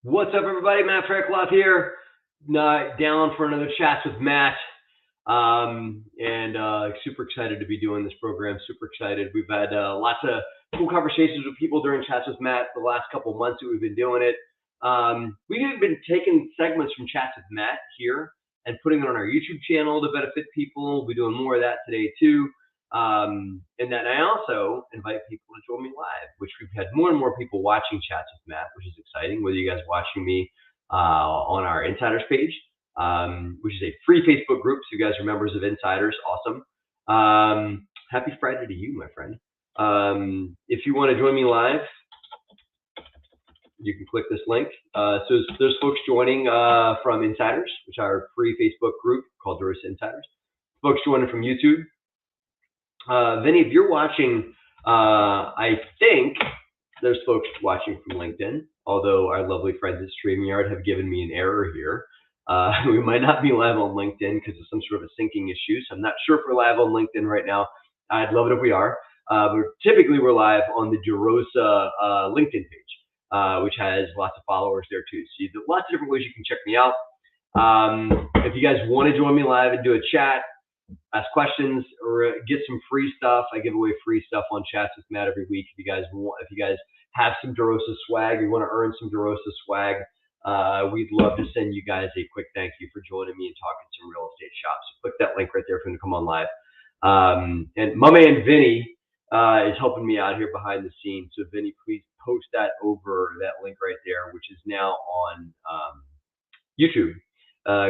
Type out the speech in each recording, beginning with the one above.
What's up, everybody? Matt Faircloth here. Down for another Chats with Matt. And super excited to be doing this program. Super excited. We've had lots of cool conversations with people during Chats with Matt the last couple of months that we've been doing it. We've been taking segments from Chats with Matt here and putting it on our YouTube channel to benefit people. We'll be doing more of that today, too. And then I also invite people to join me live, which we've had more and more people watching Chats with Matt, which is exciting. Whether you guys watching me on our Insiders page, which is a free Facebook group, so you guys are members of Insiders, awesome. Happy Friday to you, my friend. If you want to join me live, you can click this link. So there's folks joining from Insiders, which are our free Facebook group called DEROSA Insiders. Folks joining from YouTube. Vinny, if you're watching, I think there's folks watching from LinkedIn, although our lovely friends at StreamYard have given me an error here. We might not be live on LinkedIn because of some sort of a syncing issue, so I'm not sure if we're live on LinkedIn right now. I'd love it if we are. But typically we're live on the DEROSA LinkedIn page, which has lots of followers there too. So there's lots of different ways you can check me out. If you guys want to join me live and do a chat, ask questions, or get some free stuff. I give away free stuff on Chats with Matt every week. If you guys have some DEROSA swag, you want to earn some DEROSA swag, we'd love to send you guys a quick thank you for joining me and talking some real estate shops. So click that link right there for him to come on live. And my man Vinny is helping me out here behind the scenes. So Vinny, please post that over that link right there, which is now on YouTube.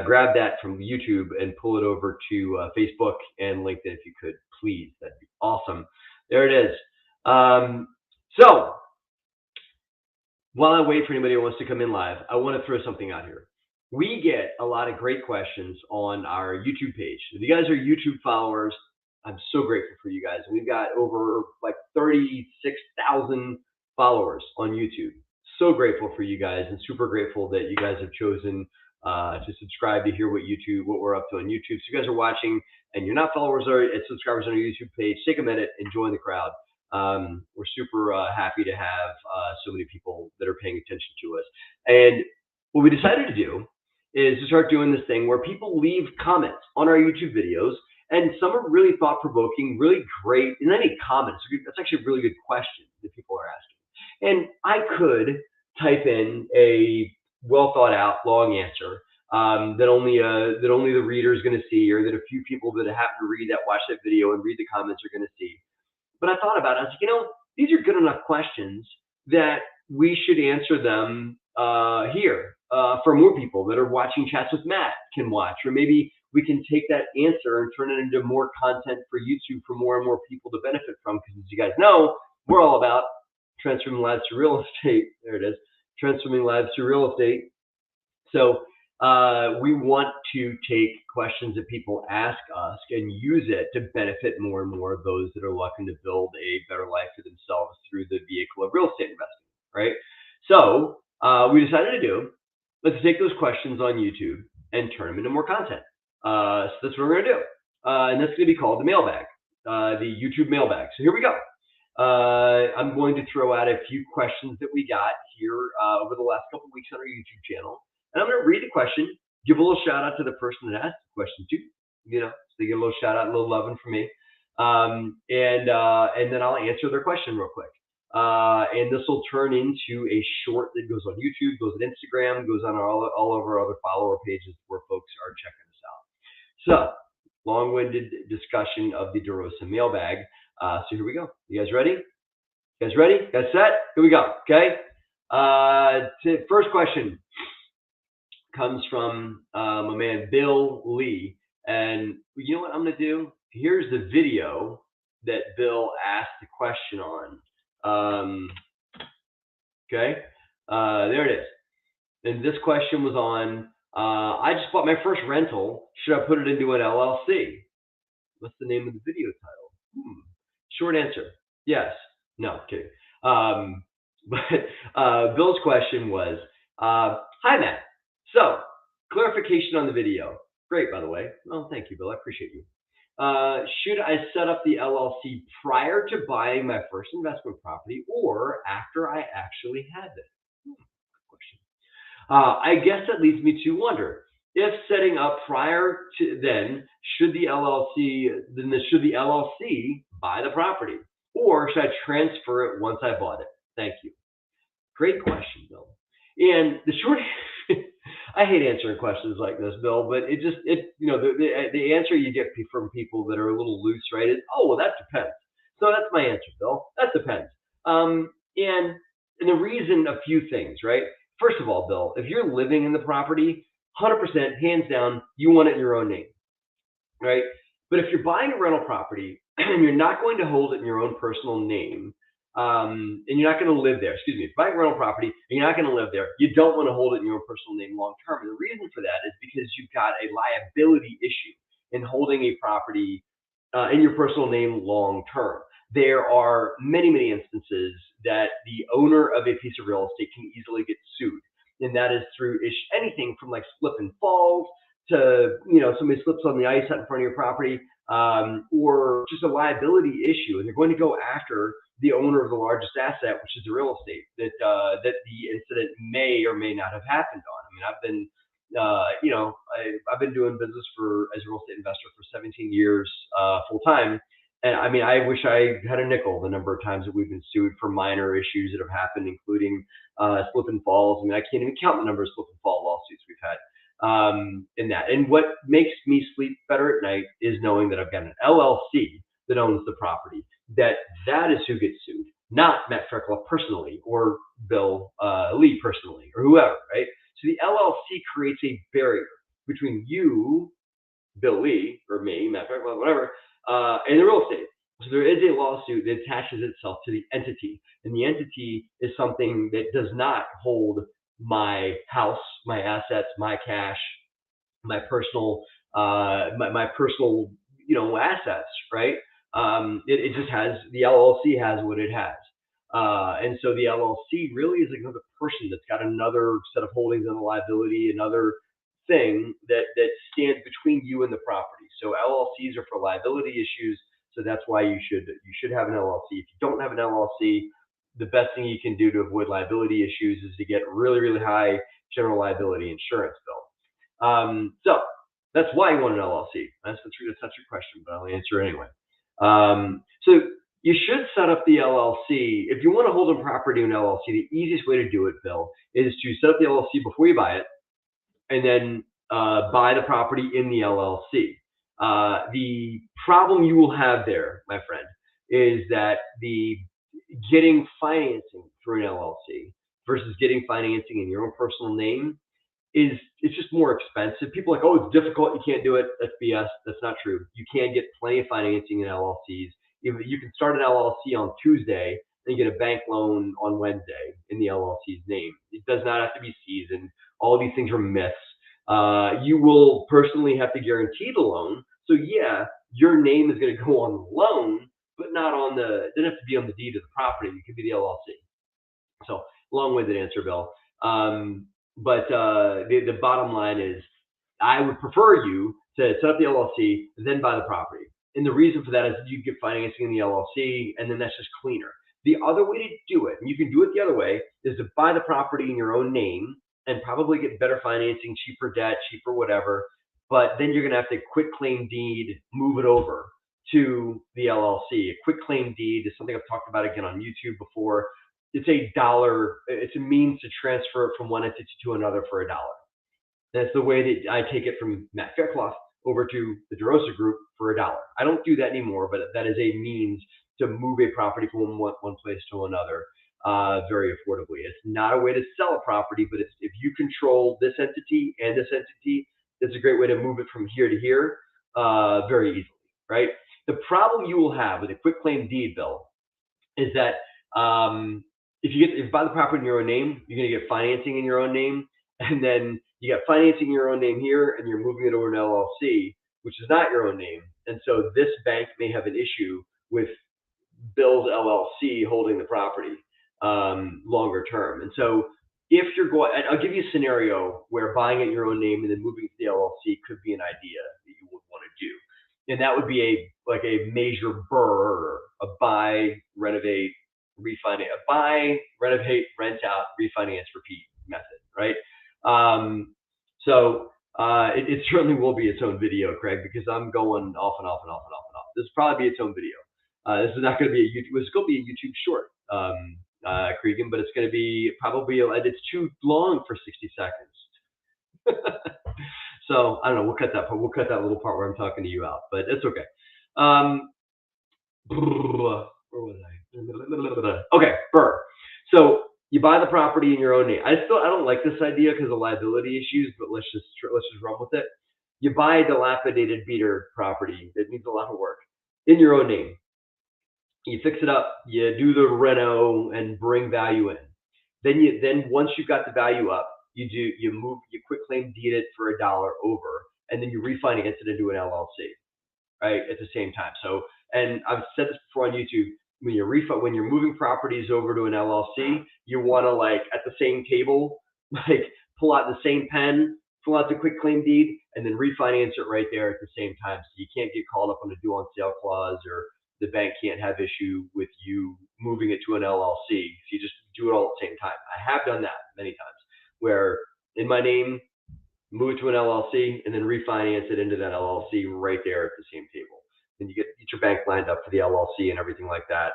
Grab that from YouTube and pull it over to Facebook and LinkedIn if you could, please. That'd be awesome. There it is. So while I wait for anybody who wants to come in live, I want to throw something out here. We get a lot of great questions on our YouTube page. If you guys are YouTube followers, I'm so grateful for you guys. We've got over like 36,000 followers on YouTube. So grateful for you guys and super grateful that you guys have chosen to subscribe to hear what we're up to on YouTube. So you guys are watching and you're not followers or subscribers on our YouTube page, take a minute and join the crowd. We're super happy to have so many people that are paying attention to us. And what we decided to do is to start doing this thing where people leave comments on our YouTube videos, and some are really thought-provoking, really great, and any comments. That's actually a really good question that people are asking. And I could type in a well-thought-out long answer that only the reader is going to see, or that a few people that happen to read that, watch that video, and read the comments are going to see. But I thought about it. I was like, these are good enough questions that we should answer them here for more people that are watching Chats with Matt can watch, or maybe we can take that answer and turn it into more content for YouTube for more and more people to benefit from. Because as you guys know, we're all about transforming lives to real estate. There it is. Transforming lives to real estate. So we want to take questions that people ask us and use it to benefit more and more of those that are looking to build a better life for themselves through the vehicle of real estate investing, right? So we decided to do, let's take those questions on YouTube and turn them into more content. So that's what we're going to do. And that's going to be called the mailbag, the YouTube mailbag. So here we go. I'm going to throw out a few questions that we got here over the last couple of weeks on our YouTube channel. And I'm going to read the question, give a little shout out to the person that asked the question too. So they get a little shout out, a little loving from me. And then I'll answer their question real quick. And this will turn into a short that goes on YouTube, goes on Instagram, goes on all of our other follower pages where folks are checking us out. So long-winded discussion of the DEROSA mailbag. So here we go. You guys ready? You guys ready? You guys set? Here we go. Okay. First question comes from my man Bill Lee, and you know what I'm going to do? Here's the video that Bill asked the question on. Okay. There it is. And this question was on, I just bought my first rental. Should I put it into an LLC? What's the name of the video title? Short answer, yes. No, kidding. But Bill's question was, hi, Matt. So, clarification on the video. Great, by the way. Well, thank you, Bill. I appreciate you. Should I set up the LLC prior to buying my first investment property or after I actually have it? Good question. I guess that leads me to wonder if setting up prior to then, should the LLC buy the property, or should I transfer it once I bought it? Thank you. Great question, Bill. And the short, I hate answering questions like this, Bill, but the answer you get from people that are a little loose, right? Is, oh, well, that depends. So that's my answer, Bill. That depends. And the reason, a few things, right? First of all, Bill, if you're living in the property, 100%, hands down, you want it in your own name, right? But if you're buying a rental property and you're not going to hold it in your own personal name, and you're not going to live there, excuse me, if you're buying a rental property and you're not going to live there, you don't want to hold it in your own personal name long term. And the reason for that is because you've got a liability issue in holding a property in your personal name long term. There are many, many instances that the owner of a piece of real estate can easily get sued. And that is through anything from like slip and falls to, somebody slips on the ice out in front of your property, or just a liability issue. And they're going to go after the owner of the largest asset, which is the real estate that the incident may or may not have happened on. I mean, I've been doing business as a real estate investor for 17 years full time. And I mean, I wish I had a nickel the number of times that we've been sued for minor issues that have happened, including slip and falls. I mean, I can't even count the number of slip and fall lawsuits we've had in that. And what makes me sleep better at night is knowing that I've got an LLC that owns the property. That is who gets sued, not Matt Freckle personally or Bill Lee personally or whoever, right? So the LLC creates a barrier between you, Bill Lee, or me, Matt Freckle, whatever, and the real estate. So there is a lawsuit that attaches itself to the entity, and the entity is something that does not hold my house, my assets, my cash, my personal, my personal, assets, right? It just has, the LLC has what it has. And so the LLC really is like another person that's got another set of holdings and liability, another thing that stands between you and the property. So LLCs are for liability issues. So that's why you should have an LLC. If you don't have an LLC, the best thing you can do to avoid liability issues is to get really, really high general liability insurance bill. So that's why you want an LLC. That's a touchy question, but I'll answer it anyway. So you should set up the LLC. If you want to hold a property in an LLC, the easiest way to do it, Bill, is to set up the LLC before you buy it, and then buy the property in the LLC. The problem you will have there, my friend, is that the getting financing through an LLC versus getting financing in your own personal name it's just more expensive. People are like, oh, it's difficult, you can't do it. That's BS. That's not true. You can get plenty of financing in LLCs. You can start an LLC on Tuesday and get a bank loan on Wednesday in the LLC's name. It does not have to be seasoned. All of these things are myths. You will personally have to guarantee the loan. So yeah, your name is going to go on the loan, but not on it doesn't have to be on the deed of the property. It could be the LLC. So long-winded answer, Bill. But the bottom line is I would prefer you to set up the LLC, then buy the property. And the reason for that is you get financing in the LLC, and then that's just cleaner. The other way to do it, and you can do it the other way, is to buy the property in your own name and probably get better financing, cheaper debt, cheaper whatever. But then you're going to have to quitclaim deed, move it over to the LLC. A quitclaim deed is something I've talked about again on YouTube before. It's it's a means to transfer it from one entity to another for $1. That's the way that I take it from Matt Fairclough over to the DEROSA Group for $1. I don't do that anymore, but that is a means to move a property from one place to another very affordably. It's not a way to sell a property, but if you control this entity and this entity, it's a great way to move it from here to here very easily, right? The problem you will have with a quitclaim deed, Bill, is that if you buy the property in your own name, you're going to get financing in your own name, and then you got financing in your own name here, and you're moving it over to an LLC, which is not your own name. And so this bank may have an issue with Bill's LLC holding the property longer term. And so if you're going, I'll give you a scenario where buying it in your own name and then moving to the LLC could be an idea that you would want to do. And that would be a major BRRRR, a buy, renovate, refinance, a buy, renovate, rent out, refinance, repeat method, right? It certainly will be its own video, Craig, because I'm going off and off and off and off and off. This will probably be its own video. This is not going to be a YouTube. It's going to be a YouTube short, Cregan, but it's going to be probably it's too long for 60 seconds. So I don't know. We'll cut that part. We'll cut that little part where I'm talking to you out, but it's okay. Where was I? Okay, Burr. So you buy the property in your own name. I don't like this idea because of liability issues, but let's just run with it. You buy a dilapidated beater property that needs a lot of work in your own name. You fix it up, you do the reno and bring value in. Then once you've got the value up, you quit claim deed it for $1 over, and then you refinance it into an LLC, right, at the same time. So, and I've said this before on YouTube, when you're moving properties over to an LLC, you want to, like, at the same table, like, pull out the same pen, pull out the quit claim deed, and then refinance it right there at the same time. So you can't get called up on a due on sale clause, or the bank can't have issue with you moving it to an LLC. So you just do it all at the same time. I have done that many times, where in my name, move it to an LLC, and then refinance it into that LLC right there at the same table. Then you get your bank lined up for the LLC and everything like that,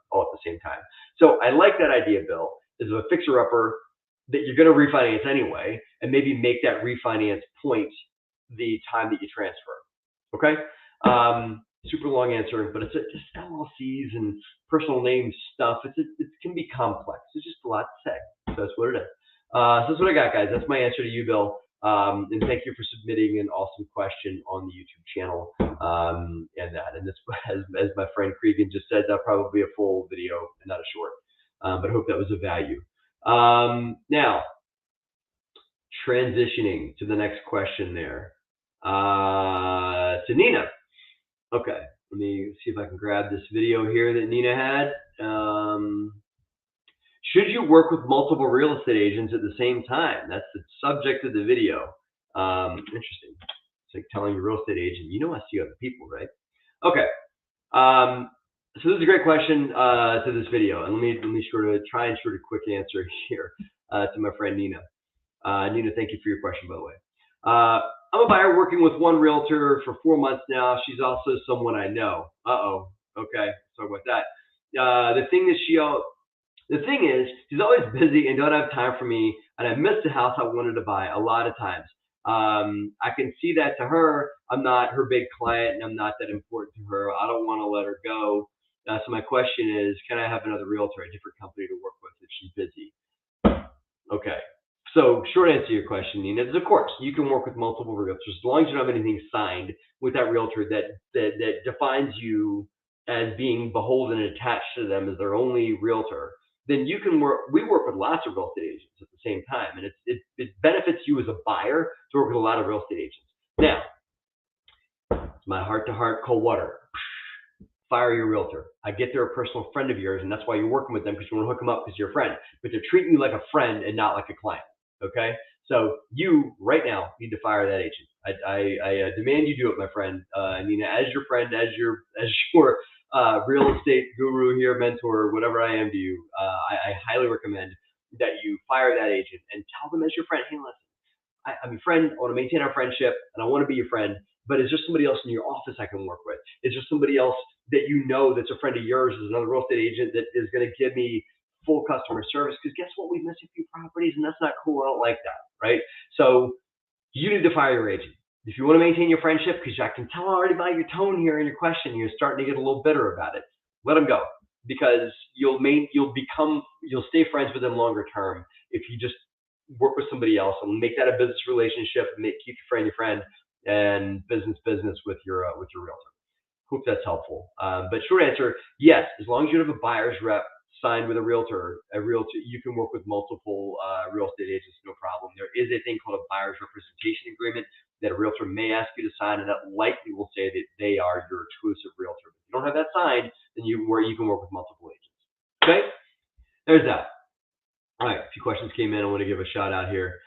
all at the same time. So I like that idea, Bill, is a fixer-upper that you're going to refinance anyway, and maybe make that refinance point the time that you transfer. Okay? Super long answer, but it's just LLCs and personal name stuff. It can be complex. It's just a lot to say. So that's what it is. So that's what I got, guys. That's my answer to you, Bill. And thank you for submitting an awesome question on the YouTube channel. And this, as my friend Cregan just said, that'll probably be a full video and not a short. But I hope that was of value. Now, transitioning to the next question there. To Nina. Okay, let me see if I can grab this video here that Nina had. Should you work with multiple real estate agents at the same time? That's the subject of the video. Interesting. It's like telling your real estate agent, you know, I see other people, right? Okay. So this is a great question to this video, and let me try and quick answer here to my friend Nina. Nina, thank you for your question, by the way. I'm a buyer working with one realtor for 4 months now. She's also someone I know. Okay, sorry about that. The thing is, she's always busy and don't have time for me, and I missed the house I wanted to buy a lot of times. I can see that to her. I'm not her big client, and I'm not that important to her. I don't want to let her go. So my question is, can I have another realtor, a different company to work with if she's busy? Okay. So short answer to your question, Nina, is of course you can work with multiple realtors as long as you don't have anything signed with that realtor that defines you as being beholden and attached to them as their only realtor. Then you can work. We work with lots of real estate agents at the same time, and it benefits you as a buyer to work with a lot of real estate agents. Now, it's my heart-to-heart cold water. Fire your realtor. I get they're a personal friend of yours, and that's why you're working with them, because you want to hook them up because you're a friend. But they're treating you like a friend and not like a client. Okay, so you right now need to fire that agent. I demand you do it, my friend. Nina, as your friend, as your real estate guru here, mentor, whatever I am to you, I highly recommend that you fire that agent and tell them as your friend, hey, listen, I'm your friend. I want to maintain our friendship, and I want to be your friend. But is there somebody else in your office I can work with? Is there somebody else that you know that's a friend of yours, is another real estate agent that is going to give me full customer service? Because guess what? We've missed a few properties, and that's not cool. I don't like that, right? So you need to fire your agent. If you want to maintain your friendship, because I can tell already by your tone here and your question, you're starting to get a little bitter about it. Let them go, because you'll stay friends with them longer term if you just work with somebody else and make that a business relationship and keep your friend and business with your realtor. Hope that's helpful. But short answer, yes, as long as you have a buyer's rep signed with a realtor, you can work with multiple real estate agents, no problem. There is a thing called a buyer's representation agreement that a realtor may ask you to sign, and that likely will say that they are your exclusive realtor. If you don't have that signed, then you can work with multiple agents. Okay, there's that. All right, a few questions came in. I want to give a shout out here.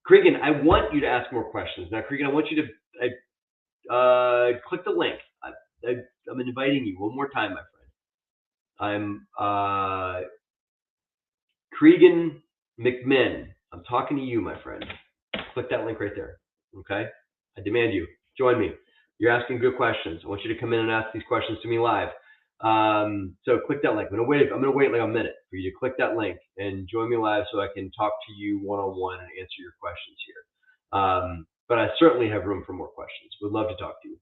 Cregan, I want you to ask more questions. Now, Cregan, I want you to click the link. I'm inviting you one more time, my friend. I'm Cregan McMinn. I'm talking to you, my friend. Click that link right there. Okay? I demand you. Join me. You're asking good questions. I want you to come in and ask these questions to me live. So click that link. I'm gonna wait like a minute for you to click that link and join me live so I can talk to you one-on-one and answer your questions here. But I certainly have room for more questions. Would love to talk to you.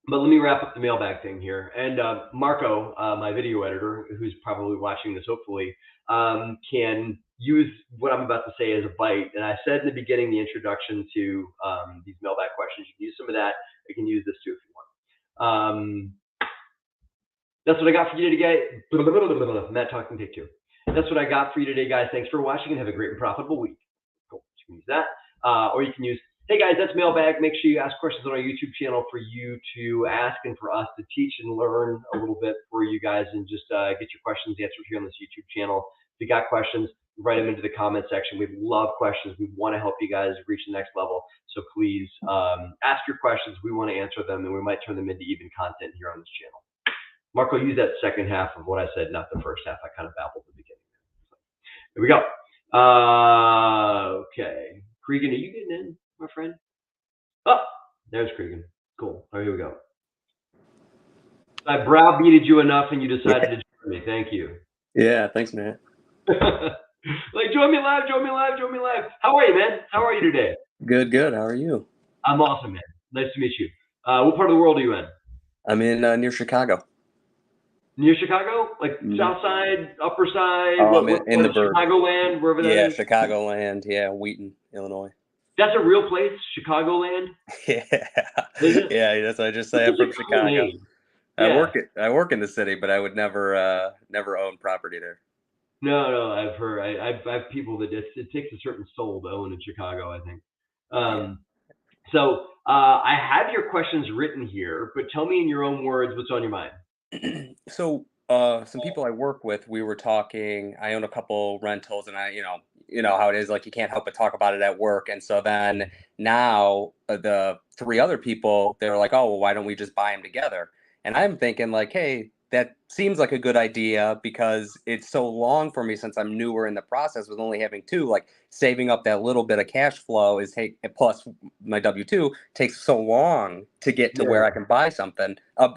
But let me wrap up the mailbag thing here. And Marco, my video editor, who's probably watching this, hopefully, can use what I'm about to say as a bite. And I said in the beginning, the introduction to these mailbag questions, you can use some of that. You can use this too if you want. That's what I got for you today. Matt talking, take two. That's what I got for you today, guys. Thanks for watching and have a great and profitable week. Cool. You can use that. Or you can use, hey guys, that's mailbag. Make sure you ask questions on our YouTube channel for you to ask and for us to teach and learn a little bit for you guys, and just get your questions answered here on this YouTube channel. If you got questions, write them into the comment section. We love questions. We want to help you guys reach the next level. So please ask your questions. We want to answer them, and we might turn them into even content here on this channel. Marco, use that second half of what I said, not the first half. I kind of babbled at the beginning. So, here we go. Okay. Cregan, are you getting in, my friend? Oh, there's Cregan. Cool. All right, here we go. I browbeated you enough and you decided to join me. Thank you. Yeah, thanks, man. Like, join me live, join me live, join me live. How are you, man? How are you today? Good, good. How are you? I'm awesome, man. Nice to meet you. What part of the world are you in? I'm in near Chicago. Near Chicago? Like South Side, Upper Side? Oh, what in the Burg. Chicagoland, wherever that is? Yeah, Chicagoland. Yeah, Wheaton, Illinois. That's a real place, Chicagoland? Yeah. Yeah, that's what I just say. I'm from Chicago. Yeah. I work in the city, but I would never own property there. No, I've heard. I have people that it takes a certain soul to own in Chicago, I think. So I have your questions written here, but tell me in your own words what's on your mind. So some people I work with, we were talking. I own a couple rentals, and you know how it is. Like, you can't help but talk about it at work. And so then now the three other people, they were like, oh, well, why don't we just buy them together? And I'm thinking like, hey, that seems like a good idea, because it's so long for me since I'm newer in the process with only having two. Like, saving up that little bit of cash flow plus my W-2 takes so long to get to where I can buy something,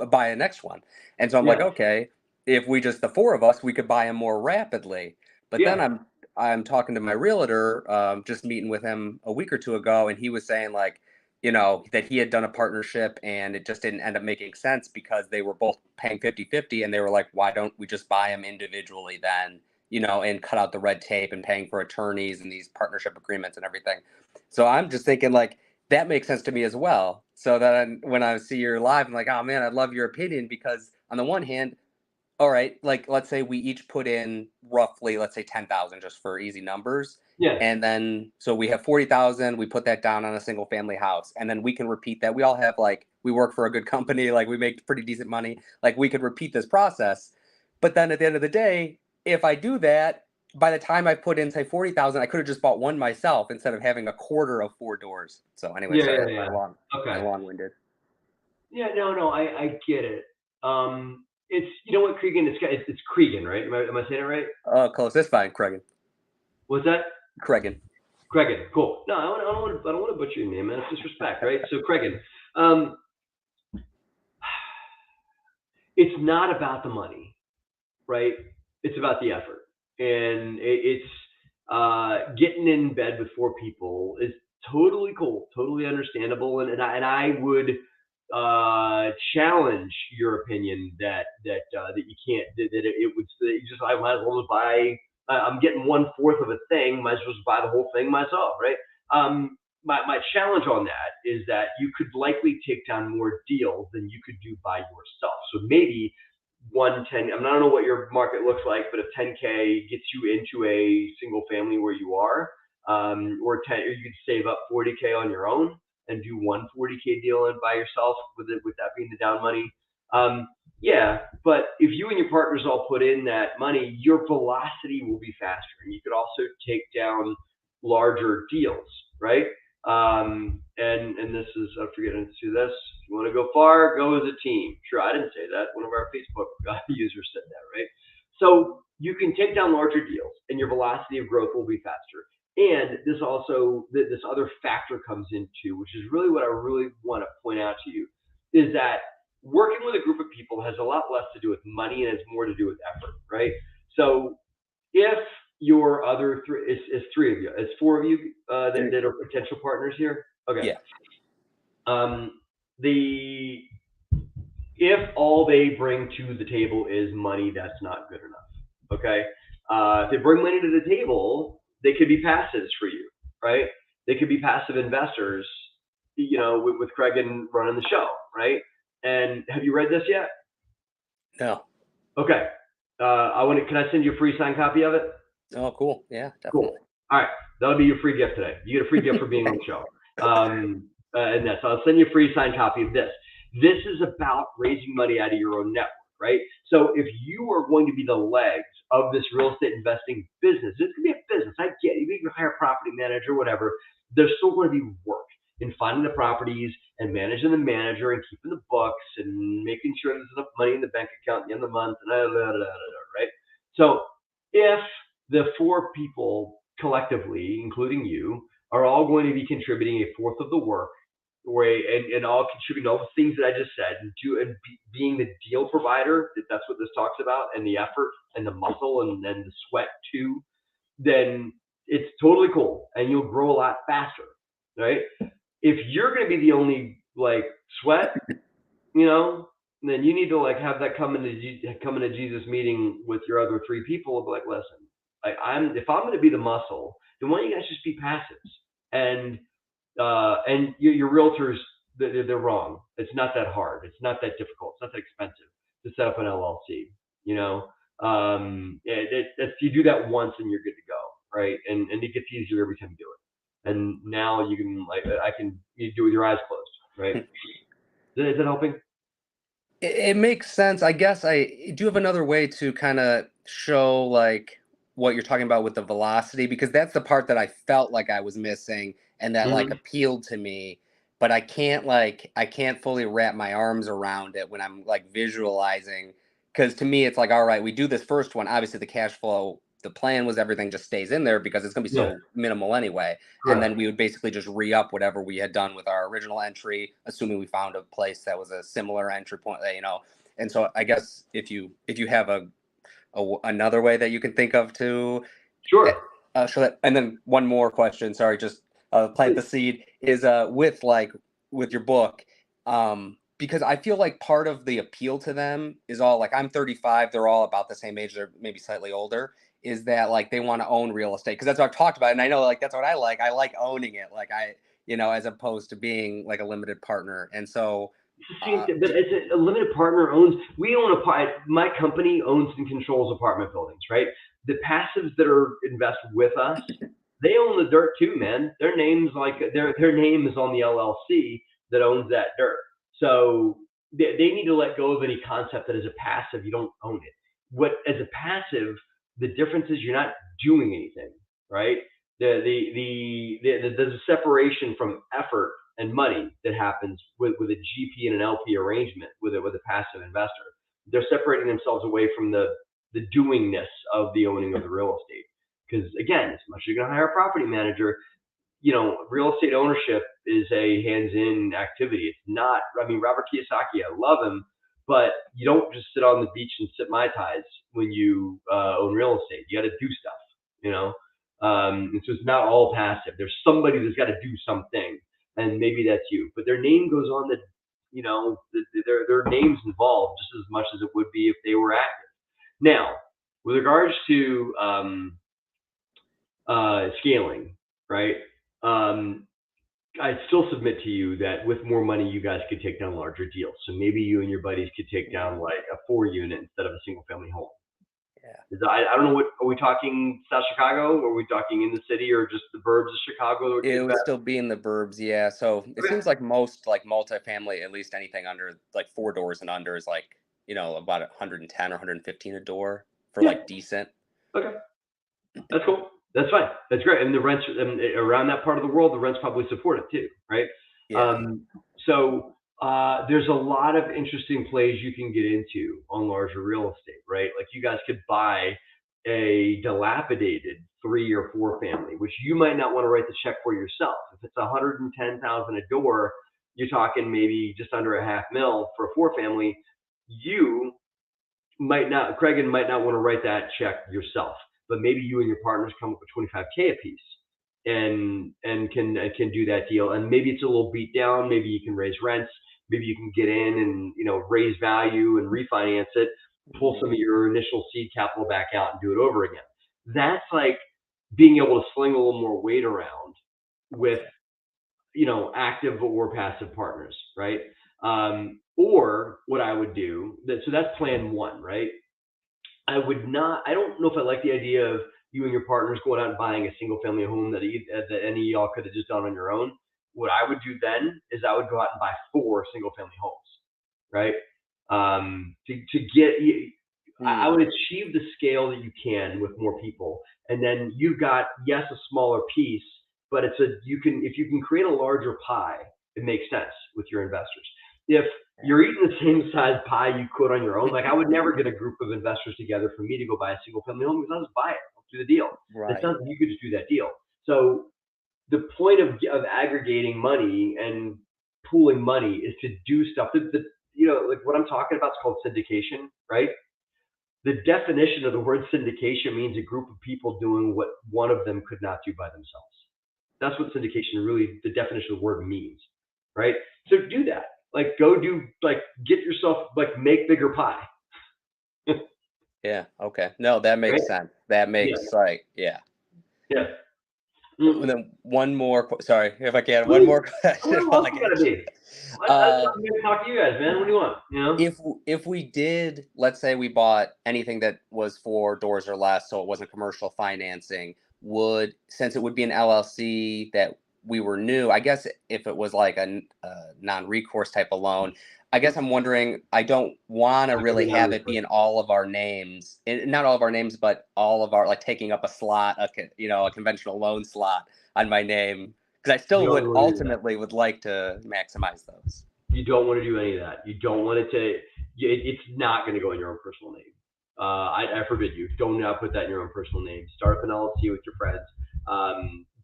buy a next one. And so I'm like, okay, if we just the four of us, we could buy them more rapidly. But then I'm talking to my realtor, just meeting with him a week or two ago, and he was saying like, that he had done a partnership and it just didn't end up making sense because they were both paying 50-50, and they were like, why don't we just buy them individually then, and cut out the red tape and paying for attorneys and these partnership agreements and everything. So I'm just thinking like, that makes sense to me as well. So then when I see you're live, I'm like, oh man, I'd love your opinion, because on the one hand, all right, like let's say we each put in roughly, let's say 10,000 just for easy numbers. Yeah. And then so we have 40,000, we put that down on a single family house, and then we can repeat that. We all have we work for a good company, like we make pretty decent money. Like, we could repeat this process. But then at the end of the day, if I do that, by the time I put in say 40,000, I could have just bought one myself instead of having a quarter of four doors. So anyway, sorry, long-winded. Yeah, no, I get it. It's, what, Cregan? It's Cregan, right? Am I saying it right? Close. That's fine, Cregan. What's that? Cregan. Cool. No, I don't want to butcher your name, man. It's disrespect, right? So Cregan. It's not about the money, right? It's about the effort, and it's getting in bed with four people is totally cool, totally understandable, and I would challenge your opinion that you can't, I might as well just buy. I'm getting 1/4 of a thing, might as well just buy the whole thing myself, right? My challenge on that is that you could likely take down more deals than you could do by yourself. So maybe 110. I don't know what your market looks like, but if 10K gets you into a single family where you are, or you could save up 40K on your own and do one 40K deal and by yourself with that being the down money. Yeah, but if you and your partners all put in that money, your velocity will be faster, and you could also take down larger deals, right? And this is, I'm forgetting to do this. If you want to go far, go as a team. Sure, I didn't say that. One of our Facebook users said that, right? So you can take down larger deals, and and your velocity of growth will be faster. And this other factor comes into, which is really what I really want to point out to you, is that working with a group of people has a lot less to do with money and it's more to do with effort, right? So if your other three, it's three of you, it's four of you that are potential partners here. Okay. Yeah. If all they bring to the table is money, that's not good enough. Okay. If they bring money to the table, they could be passives for you, right? They could be passive investors, with Craig and running the show, right? And have you read this yet? No. Okay. Can I send you a free signed copy of it? Oh, cool. Yeah, definitely. Cool. All right. That'll be your free gift today. You get a free gift for being on the show. So I'll send you a free signed copy of this. This is about raising money out of your own network, right? So if you are going to be the legs of this real estate investing business, it's going to be a business. I get it. You can hire a property manager, whatever. There's still going to be work in finding the properties and managing the manager and keeping the books and making sure there's enough money in the bank account at the end of the month, and right? So if the four people collectively, including you, are all going to be contributing a fourth of the work, and all contributing all the things that I just said, and being the deal provider, that's what this talks about, and the effort and the muscle and then the sweat too, then it's totally cool and you'll grow a lot faster, right? If you're going to be the only sweat, then you need to have that come into Jesus meeting with your other three people and be like, listen, if I'm going to be the muscle, then why don't you guys just be passives? And your realtors, they're wrong. It's not that hard. It's not that difficult. It's not that expensive to set up an LLC. You do that once and you're good to go, right? And it gets easier every time you do it. And now you can you do it with your eyes closed, right? Is that helping? It makes sense. I guess I do have another way to kind of show what you're talking about with the velocity, because that's the part that I felt like I was missing and that appealed to me, but I can't fully wrap my arms around it when I'm visualizing, because to me it's all right, we do this first one, obviously the cash flow, the plan was everything just stays in there because it's going to be so minimal anyway. Correct. And then we would basically just re-up whatever we had done with our original entry, assuming we found a place that was a similar entry point, and so I guess if you have another way that you can think of to show that. And then one more question, sorry, just plant the seed, is with your book, because I feel like part of the appeal to them is all I'm 35, they're all about the same age, they're maybe slightly older, is that they want to own real estate, because that's what I've talked about, and I know that's what I like owning it, as opposed to being a limited partner. And so but it's a limited partner my company owns and controls apartment buildings, right? The passives that are invested with us, they own the dirt too, man. Their names their name is on the LLC that owns that dirt. So they need to let go of any concept that as a passive you don't own it. As a passive, the difference is you're not doing anything, right? There's a separation from effort and money that happens with a GP and an LP arrangement with a passive investor. They're separating themselves away from the doingness of the owning of the real estate. Because again, as much as you're going to hire a property manager, real estate ownership is a hands-in activity. It's not. Robert Kiyosaki, I love him, but you don't just sit on the beach and sip Mai Tais when you own real estate. You got to do stuff, and so it's not all passive. There's somebody that's got to do something, and maybe that's you. But their name goes on their name's involved just as much as it would be if they were active. Now, with regards to scaling, right? I still submit to you that with more money, you guys could take down larger deals. So maybe you and your buddies could take down a 4-unit instead of a single-family home. Yeah. I don't know, are we talking South Chicago, or are we talking in the city, or just the burbs of Chicago? It would still be in the burbs, yeah. So it seems like most multifamily, at least anything under 4 doors and under, is about 110 or 115 a door for decent. Okay, that's cool. That's fine. That's great. And the rents around that part of the world, the rents probably support it too, right? Yeah. There's a lot of interesting plays you can get into on larger real estate, right? You guys could buy a dilapidated 3 or 4 family, which you might not want to write the check for yourself. If it's 110,000 a door, you're talking maybe just under a $500,000 for a 4 family. You might not, Craig might not want to write that check yourself, but maybe you and your partners come up with 25K a piece and can do that deal. And maybe it's a little beat down. Maybe you can raise rents. Maybe you can get in and, raise value and refinance it, pull some of your initial seed capital back out and do it over again. That's like being able to sling a little more weight around with, active or passive partners, right? Or what I would do, so that's plan one, right? I don't know if I like the idea of you and your partners going out and buying a single family home that any of y'all could have just done on your own. What I would do then is I would go out and buy 4 single family homes, right? I would achieve the scale that you can with more people. And then you've got, yes, a smaller piece, but if you can create a larger pie, it makes sense with your investors. If you're eating the same size pie you could on your own, like I would never get a group of investors together for me to go buy a single family home, because I'll just buy it, I'll do the deal. Right. It sounds like you could just do that deal. So the point of aggregating money and pooling money is to do stuff that like what I'm talking about is called syndication, right? The definition of the word syndication means a group of people doing what one of them could not do by themselves. That's what syndication really, the definition of the word means, right? So do that. Like get yourself, make bigger pie. Yeah. Okay. No, that makes sense. That makes Yeah. And then one more, sorry, if I can, one more question. I'm going to talk to you guys, man. What do you want? If we did, let's say we bought anything that was 4 doors or less, so it wasn't commercial financing, since it would be an LLC that we were new, I guess if it was like a non-recourse type of loan, I guess I'm wondering, I don't want to really have it be in all of our names, not all of our names, but all of our, like taking up a slot, a conventional loan slot on my name, because I still would like to maximize those. You don't want to do any of that. You don't want it to, it's not going to go in your own personal name. I forbid you. Do not put that in your own personal name. Start up an LLC with your friends.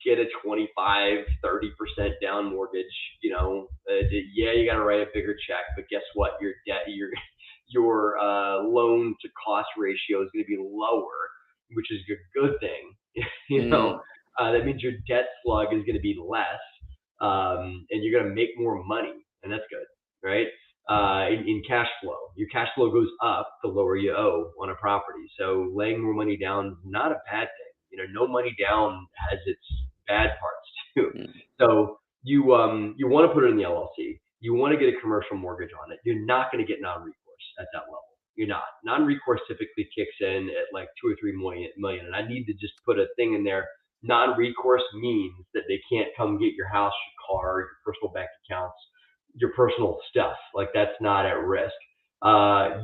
Get a 25, 30% down mortgage. You got to write a bigger check, but guess what? Your debt, your loan to cost ratio is going to be lower, which is a good thing. That means your debt slug is going to be less, and you're going to make more money, and that's good, right? In cash flow, your cash flow goes up the lower you owe on a property. So laying more money down is not a bad thing. No money down has its bad parts too. So you want to put it in the LLC. You want to get a commercial mortgage on it. You're not going to get non-recourse at that level. You're not. Non-recourse typically kicks in at like 2 or 3 million. And I need to just put a thing in there. Non-recourse means that they can't come get your house, your car, your personal bank accounts, your personal stuff. Like that's not at risk.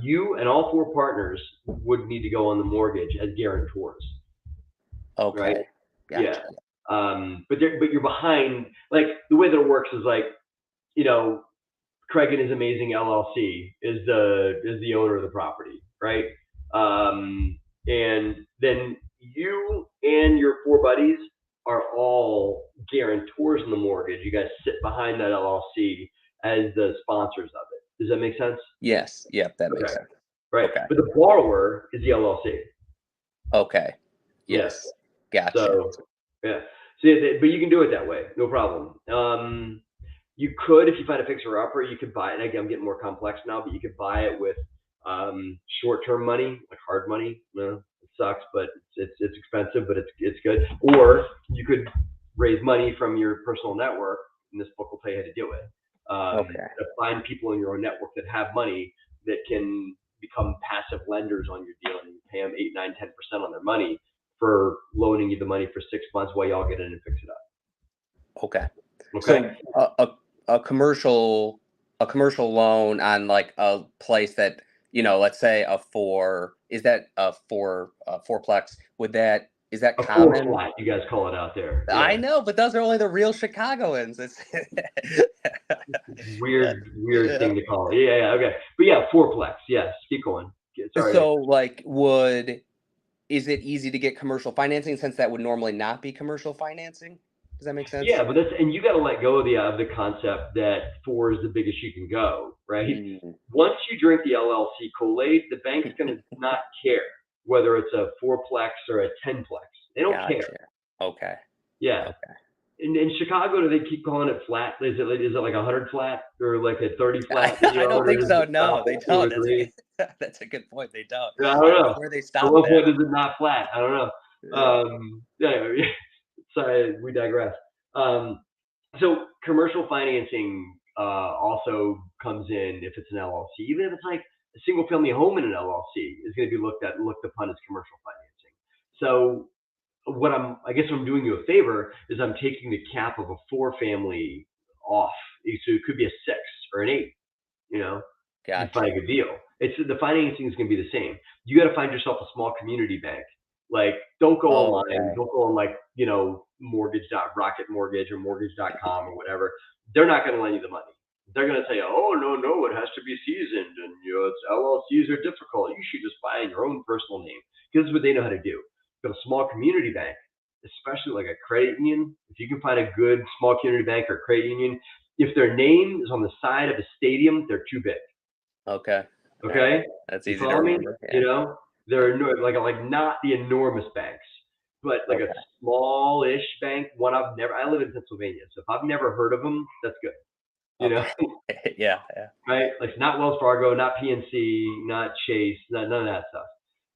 You and all 4 partners would need to go on the mortgage as guarantors. Okay. Right? Gotcha. Yeah. But you're behind. Like the way that it works is like, Craig and his amazing LLC is the owner of the property, right? And then you and your 4 buddies are all guarantors in the mortgage. You guys sit behind that LLC as the sponsors of it. Does that make sense? Yes. Yep. That makes sense. Right. Okay. But the borrower is the LLC. Okay. Yes. Gotcha. So, yeah. So, but you can do it that way. No problem. You could, if you find a fixer-upper, you could buy it. And again, I'm getting more complex now, but you could buy it with short-term money, like hard money. It sucks, but it's expensive, but it's good. Or you could raise money from your personal network, and this book will tell you how to do it. To find people in your own network that have money that can become passive lenders on your deal, and you pay them 8, 9, 10% on their money for loaning you the money for 6 months while y'all get in and fix it up. Okay. So a commercial loan on like a place that, let's say a 4, is that a 4-plex? Is that common? 4-flat, you guys call it out there. Yeah. I know, but those are only the real Chicagoans. It's weird thing to call it. Yeah, okay. But yeah, 4-plex. Yes, keep going. Sorry. So like would is it easy to get commercial financing since that would normally not be commercial financing? Does that make sense? Yeah, but and you got to let go of the concept that 4 is the biggest you can go, right? Mm, Once you drink the LLC Kool-Aid, the bank's going to not care whether it's a 4-plex or a 10-plex. They don't care. gotcha. Okay. Yeah. Okay. In Chicago, do they keep calling it flat? Is it like 100 flat or like a 30 flat? I don't think so. No, they don't. Agree? That's a good point. They don't. Yeah, I I don't don't know know. where they At stopped what that. point is it not flat? I don't know. Yeah. Yeah, sorry, we digress. So commercial financing also comes in if it's an LLC, even if it's like a single family home in an LLC is going to be looked upon as commercial financing. So I guess what I'm doing you a favor is I'm taking the cap of a 4-family off. So it could be a 6 or an 8, you know, you find a Gotcha. good deal. The financing is going to be the same. You got to find yourself a small community bank. Like, don't go online. Okay. Don't go on like, Rocket Mortgage or mortgage.com or whatever. They're not going to lend you the money. They're going to tell you, oh, no, it has to be seasoned. And, it's LLCs are difficult. You should just buy in your own personal name. Because this is what they know how to do. But a small community bank, especially like a credit union, if you can find a good small community bank or credit union, if their name is on the side of a stadium, they're too big. Okay. Okay, That's you easy to follow me? remember. Yeah. They're like not the enormous banks, but like a Okay. smallish bank. I live in Pennsylvania, so if I've never heard of them, that's good. Okay. Yeah. Yeah. Right? Like not Wells Fargo, not PNC, not Chase, none of that stuff.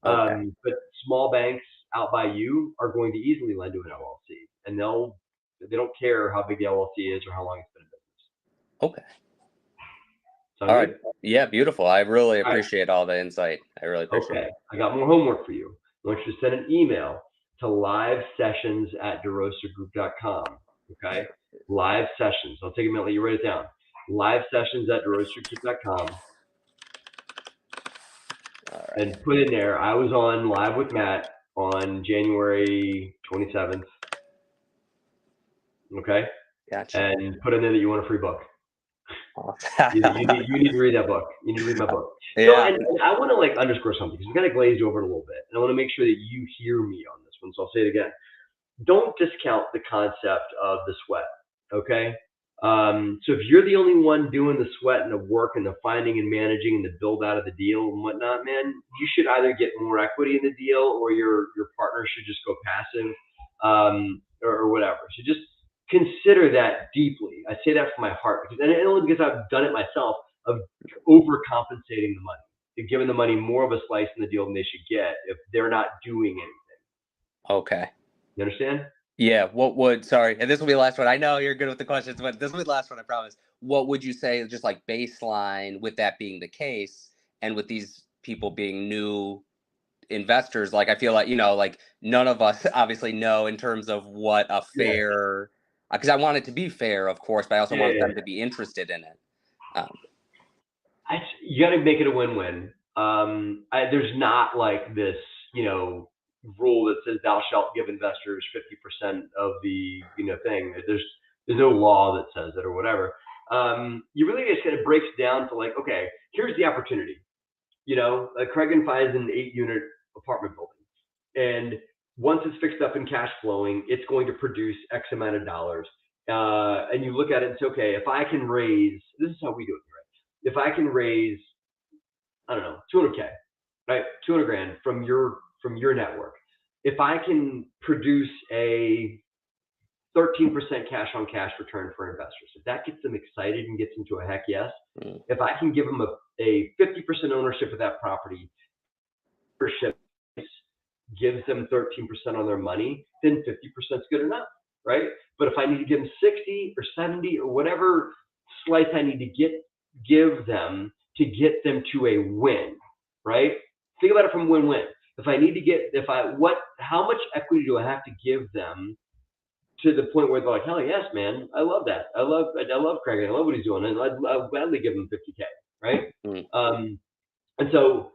Okay. But small banks out by you are going to easily lend to an LLC, and they don't care how big the LLC is or how long it's been in business. Okay. Sound All good? right. Yeah. Beautiful. I really All right. appreciate all the insight. I really appreciate Okay. it. I got more homework for you. I want you to send an email to livesessions@derosagroup.com. Okay? Live sessions. I'll take a minute, let you write it down. Livesessions@derosagroup.com. All right. And put in there, I was on live with Matt on January 27th. Okay? Gotcha. And put in there that you want a free book. Oh. You need to read that book. You need to read my book. Yeah. And I want to underscore something because we kind of glazed over it a little bit, and I want to make sure that you hear me on this one. So I'll say it again. Don't discount the concept of the sweat. Okay. So if you're the only one doing the sweat and the work and the finding and managing and the build out of the deal and whatnot, man, you should either get more equity in the deal or your partner should just go passive, or whatever. So just consider that deeply. I say that from my heart because, and only because I've done it myself, of overcompensating the money, to giving the money more of a slice in the deal than they should get if they're not doing anything. Okay. You understand? Yeah. Sorry, and this will be the last one. I know you're good with the questions, but this will be the last one, I promise. What would you say is just like baseline with that being the case and with these people being new investors? Like, I feel like, like none of us obviously know in terms of what a fair, because I want it to be fair, of course, but I also want them to be interested in it. You got to make it a win-win. There's not like this, rule that says thou shalt give investors 50% of the, thing. There's no law that says it or whatever. You really just kind of breaks down to like, okay, here's the opportunity. Craig and Fi is an 8-unit apartment building, and once it's fixed up and cash flowing, it's going to produce X amount of dollars. And you look at it and say, okay, if I can raise, this is how we do it, right? If I can raise, I don't know, 200K, right? 200 grand from your network. If I can produce a 13% cash on cash return for investors, if that gets them excited and gets them to a heck yes, if I can give them a 50% ownership of that property, ownership gives them 13% on their money, then 50% is good enough, right? But if I need to give them 60 or 70 or whatever slice I need to give them to get them to a win, right? Think about it from win-win. If I need to how much equity do I have to give them to the point where they're like, hell yes, man, I love that. I love Craig. I love what he's doing, and I'll gladly give him 50K, right? And so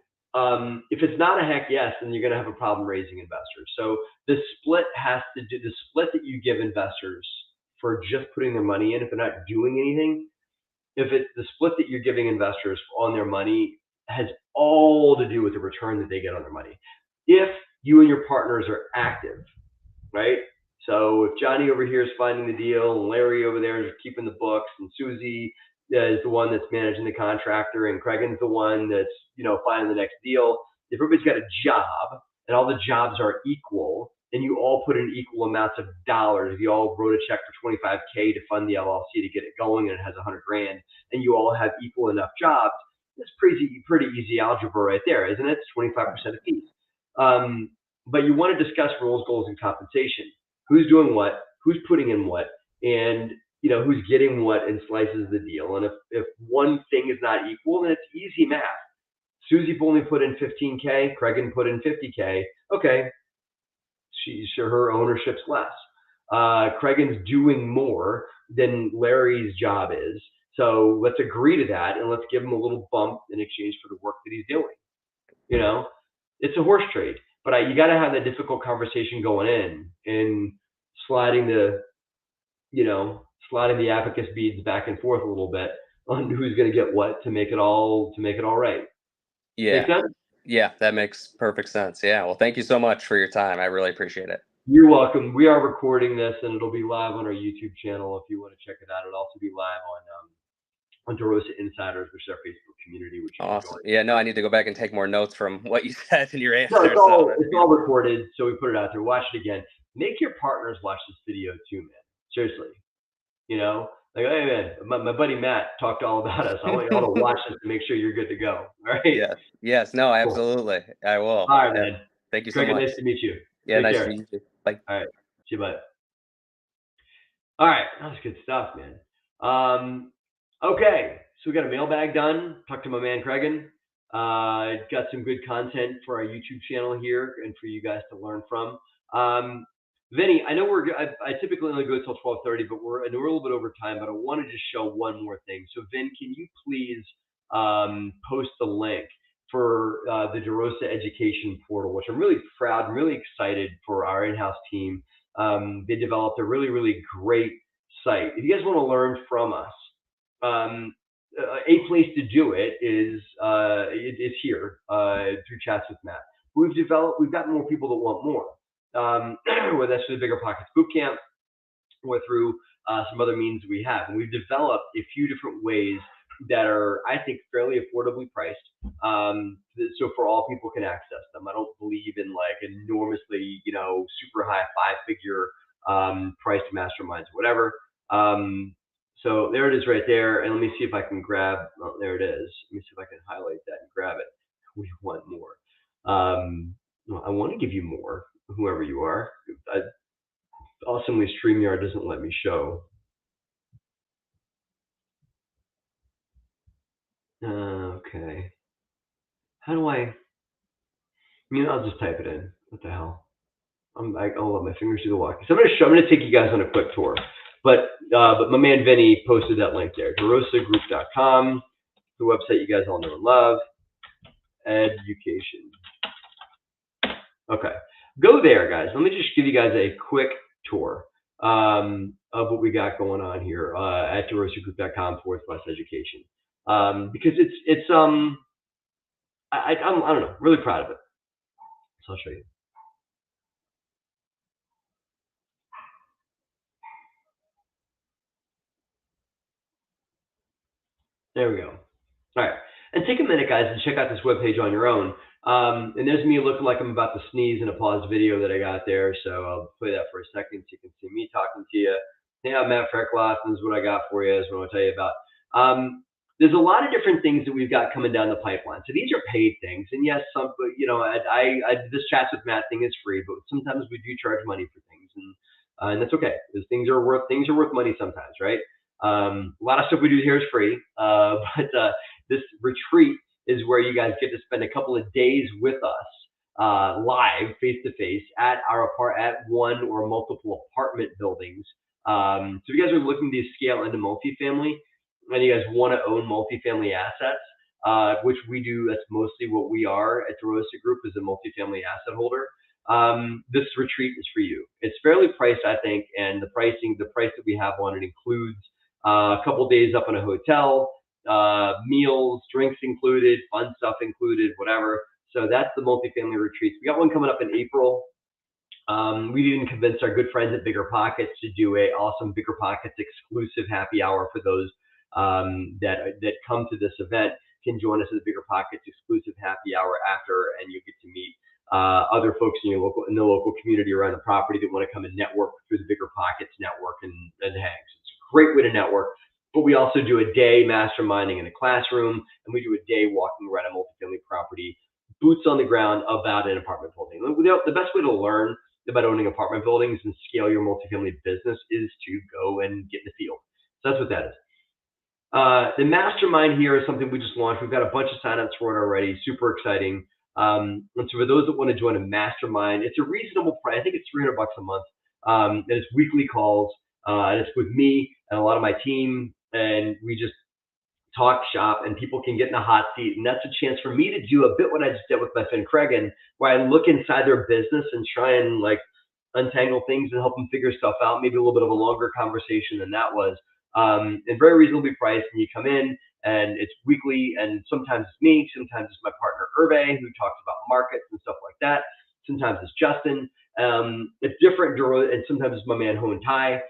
if it's not a heck yes, then you're going to have a problem raising investors. So the split that you give investors for just putting their money in, if they're not doing anything, the split that you're giving investors on their money has all to do with the return that they get on their money. If you and your partners are active, right? So if Johnny over here is finding the deal, and Larry over there is keeping the books, and Susie is the one that's managing the contractor, and Cragen's the one that's, finding the next deal. If everybody's got a job and all the jobs are equal, and you all put in equal amounts of dollars, if you all wrote a check for $25K to fund the LLC to get it going, and it has $100,000, and you all have equal enough jobs, it's pretty easy algebra right there, isn't it? It's 25% apiece. But you want to discuss roles, goals, and compensation. Who's doing what? Who's putting in what? And who's getting what in slices of the deal. And if one thing is not equal, then it's easy math. Susie only put in 15K. Cragen put in 50K. Okay, her ownership's less. Cragen's doing more than Larry's job is. So let's agree to that, and let's give him a little bump in exchange for the work that he's doing. It's a horse trade, but you got to have that difficult conversation going in and sliding the abacus beads back and forth a little bit on who's going to get what to make it all right. Yeah. Make sense? Yeah, that makes perfect sense. Yeah. Well, thank you so much for your time. I really appreciate it. You're welcome. We are recording this, and it'll be live on our YouTube channel if you want to check it out. It'll also be live on DEROSA Insiders, which is our Facebook community. Which awesome. Yeah, no, I need to go back and take more notes from what you said in your answer. No, it's all recorded, so we put it out there. Watch it again. Make your partners watch this video too, man. Seriously. Like, hey, man, my buddy Matt talked all about us. I want you all to watch this to make sure you're good to go. All right? Yes. No, absolutely. Cool. I will. All right, man. Thank you so much. Nice to meet you. Yeah, nice to meet you. Bye. All right. See you, bud. All right. That was good stuff, man. Okay. So we got a mailbag done. Talked to my man, Cragen. Got some good content for our YouTube channel here and for you guys to learn from. Vinny, I know I typically only go till 12:30, but we're a little bit over time, but I want to just show one more thing. So Vin, can you please post the link for the DEROSA education portal, which I'm really proud and really excited for our in-house team. They developed a really, really great site. If you guys want to learn from us, a place to do it is here through Chats with Matt. We've gotten more people that want more. Whether that's through the Bigger Pockets Bootcamp or through some other means we have. And we've developed a few different ways that are, I think, fairly affordably priced, so for all people can access them. I don't believe in like enormously, super high 5-figure priced masterminds, whatever. So there it is right there. And let me see if I can grab, there it is. Let me see if I can highlight that and grab it. We want more. I want to give you more, whoever you are. Awesomely, StreamYard doesn't let me show. Okay. How do I? I'll just type it in. What the hell? I'll let my fingers do the walking. So I'm gonna take you guys on a quick tour. But my man Vinny posted that link there. DEROSAGroup.com, the website you guys all know and love. Education. Okay. Go there, guys. Let me just give you guys a quick tour of what we got going on here at DEROSAGroup.com/education. Because it's I don't know, really proud of it. So I'll show you. There we go. All right, and take a minute, guys, and check out this webpage on your own. And there's me looking like I'm about to sneeze in a paused video that I got there. So I'll play that for a second so you can see me talking to you. Hey, I'm Matt Freckloff. This is what I got for you. This is what I'll tell you about. There's a lot of different things that we've got coming down the pipeline. So these are paid things, and yes, some, but this Chats with Matt thing is free, but sometimes we do charge money for things, and that's okay. Because things are worth money sometimes, right? A lot of stuff we do here is free, but this retreat is where you guys get to spend a couple of days with us, live, face to face, at one or multiple apartment buildings. So if you guys are looking to scale into multifamily, and you guys want to own multifamily assets, which we do, that's mostly what we are at DEROSA Group, is a multifamily asset holder. This retreat is for you. It's fairly priced, I think, and the price that we have on it includes a couple days up in a hotel, meals, drinks included, fun stuff included, whatever. So that's the multifamily retreats. We got one coming up in April. We even convinced our good friends at Bigger Pockets to do a awesome Bigger Pockets exclusive happy hour for those that come to this event. Can join us at the Bigger Pockets exclusive happy hour after, and you get to meet other folks in the local community around the property that want to come and network through the Bigger Pockets network and hang. So it's a great way to network. But we also do a day masterminding in a classroom, and we do a day walking around a multifamily property, boots on the ground about an apartment building. The best way to learn about owning apartment buildings and scale your multifamily business is to go and get in the field. So that's what that is. The mastermind here is something we just launched. We've got a bunch of signups for it already. Super exciting. And so for those that want to join a mastermind, it's a reasonable price. I think it's $300 a month. And it's weekly calls. And it's with me and a lot of my team. And we just talk shop, and people can get in the hot seat. And that's a chance for me to do a bit what I just did with my friend Craig, where I look inside their business and try and like untangle things and help them figure stuff out. Maybe a little bit of a longer conversation than that was. And very reasonably priced. And you come in, and it's weekly, and sometimes it's me, sometimes it's my partner Hervé, who talks about markets and stuff like that. Sometimes it's Justin. It's different, and sometimes it's my man Hoon Tai,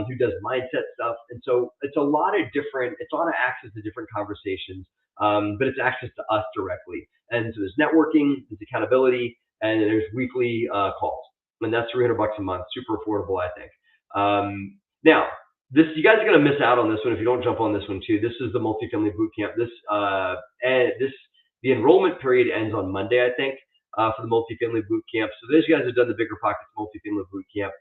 who does mindset stuff. And so it's a lot of access to different conversations, but it's access to us directly. And so there's networking, there's accountability, and there's weekly calls. And that's $300 a month, super affordable, I think. Now, you guys are going to miss out on this one if you don't jump on this one too. This is the multifamily bootcamp. The enrollment period ends on Monday, I think, for the multifamily bootcamp. So those guys have done the Bigger Pockets multifamily bootcamp.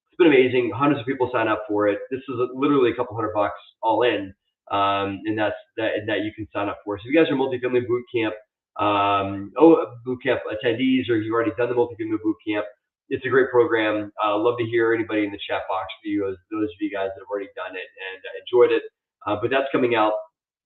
It's been amazing. Hundreds of people sign up for it. This is literally a couple $100 all in, and that you can sign up for. So if you guys are multifamily bootcamp bootcamp attendees, or you've already done the multifamily bootcamp, it's a great program. Love to hear anybody in the chat box for you, those of you guys that have already done it and enjoyed it. But that's coming out.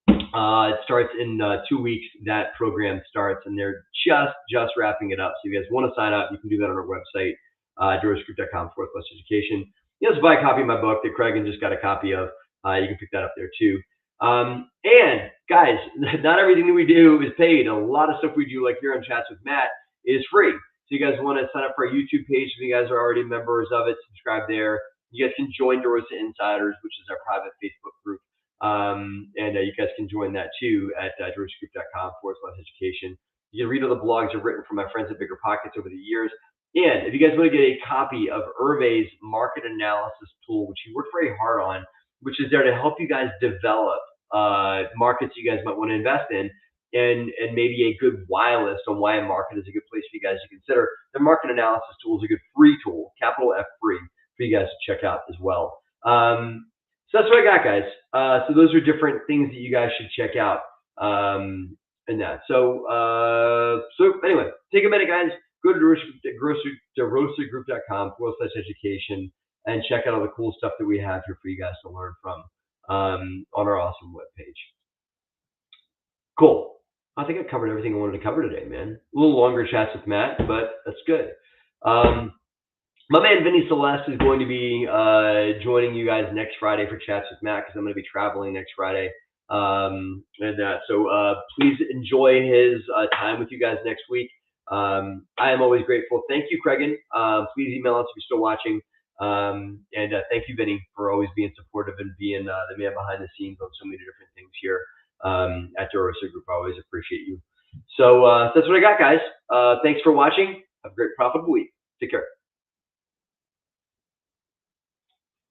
It starts in 2 weeks. That program starts, and they're just wrapping it up. So if you guys want to sign up, you can do that on our website, DEROSAGroup.com/education. You just buy a copy of my book that Craig just got a copy of. You can pick that up there too. And guys, not everything that we do is paid. A lot of stuff we do, like here on Chats with Matt, is free. So you guys want to sign up for our YouTube page if you guys are already members of it, subscribe there. You guys can join DEROSA Insiders, which is our private Facebook group. And you guys can join that too at DEROSAGroup.com/education. You can read all the blogs I've written from my friends at Bigger Pockets over the years. And if you guys want to get a copy of Hervé's market analysis tool, which he worked very hard on, which is there to help you guys develop markets you guys might want to invest in, and maybe a good why list on why a market is a good place for you guys to consider. The market analysis tool is a good free tool, capital F free, for you guys to check out as well. So that's what I got, guys. So those are different things that you guys should check out in that. So anyway, take a minute, guys. Go to DEROSAGroup.com/education and check out all the cool stuff that we have here for you guys to learn from on our awesome webpage. Cool. I think I covered everything I wanted to cover today, man. A little longer chats with Matt, but that's good. My man Vinny Celeste is going to be joining you guys next Friday for Chats with Matt, because I'm going to be traveling next Friday. So please enjoy his time with you guys next week. I am always grateful. Thank you, Craig. Please email us if you're still watching. Thank you, Vinny, for always being supportive and being the man behind the scenes on so many different things here at DEROSA Group. I always appreciate you. So that's what I got, guys. Thanks for watching. Have a great, profitable week. Take care.